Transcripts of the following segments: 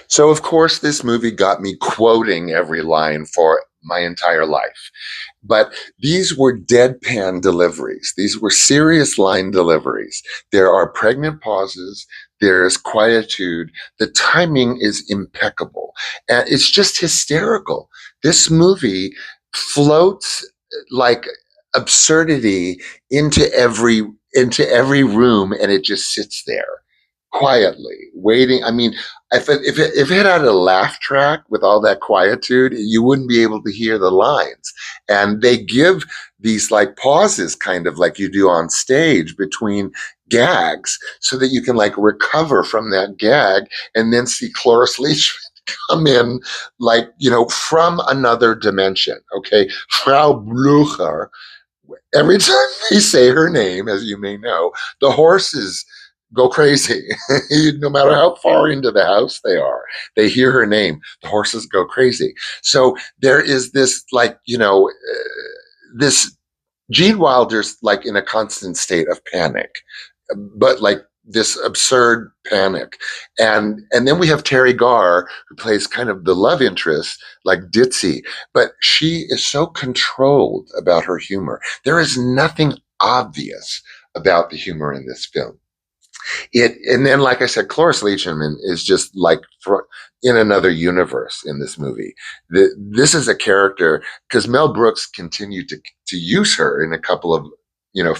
So, of course, this movie got me quoting every line for my entire life. But these were deadpan deliveries. These were serious line deliveries. There are pregnant pauses. There's quietude. The timing is impeccable. And it's just hysterical. This movie floats like absurdity into every room, and it just sits there quietly waiting. I mean, if it had a laugh track with all that quietude, you wouldn't be able to hear the lines. And they give these like pauses, kind of like you do on stage between gags, so that you can like recover from that gag and then see Cloris Leachman come in like, from another dimension. Okay. Frau Blucher, every time they say her name, as you may know, the horses go crazy. No matter how far into the house they are, they hear her name, the horses go crazy. So there is this, like, this Gene Wilder's like in a constant state of panic, but like this absurd panic. And then we have Terry Garr, who plays kind of the love interest, like Ditzy, but she is so controlled about her humor. There is nothing obvious about the humor in this film. And then, like I said, Cloris Leachman is just like in another universe in this movie. This is a character, because Mel Brooks continued to use her in a couple of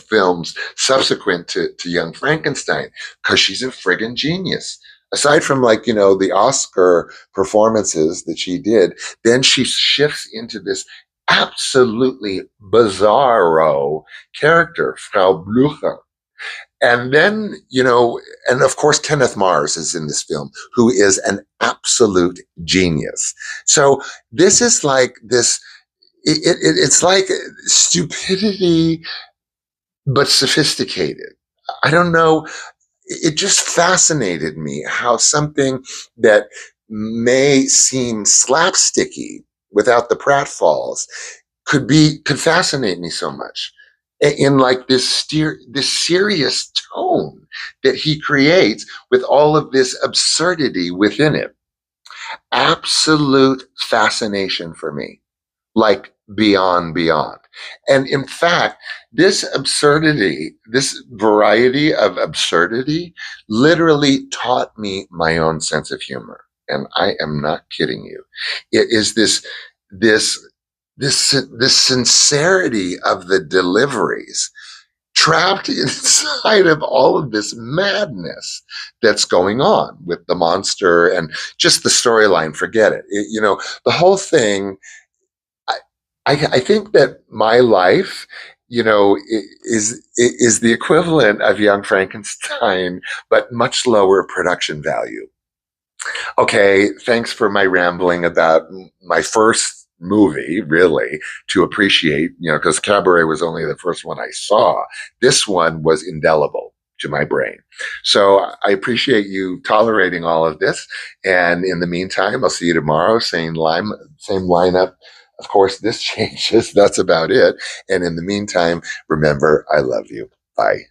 films subsequent to Young Frankenstein, because she's a friggin' genius. Aside from the Oscar performances that she did, then she shifts into this absolutely bizarro character, Frau Blucher. And then, and of course, Kenneth Mars is in this film, who is an absolute genius. So this is like this, it's like stupidity, but sophisticated. I don't know. It just fascinated me how something that may seem slapsticky without the pratfalls could fascinate me so much, in like this serious tone that he creates with all of this absurdity within it. Absolute fascination for me, like beyond. And in fact, this absurdity, this variety of absurdity, literally taught me my own sense of humor. And I am not kidding you. It is this sincerity of the deliveries trapped inside of all of this madness that's going on with the monster and just the storyline. Forget it. The whole thing. I think that my life, is the equivalent of Young Frankenstein, but much lower production value. Okay, thanks for my rambling about my first movie, really, to appreciate, because Cabaret was only the first one I saw. This one was indelible to my brain. So I appreciate you tolerating all of this. And in the meantime, I'll see you tomorrow, same lineup. Of course, this changes. That's about it. And in the meantime, remember, I love you. Bye.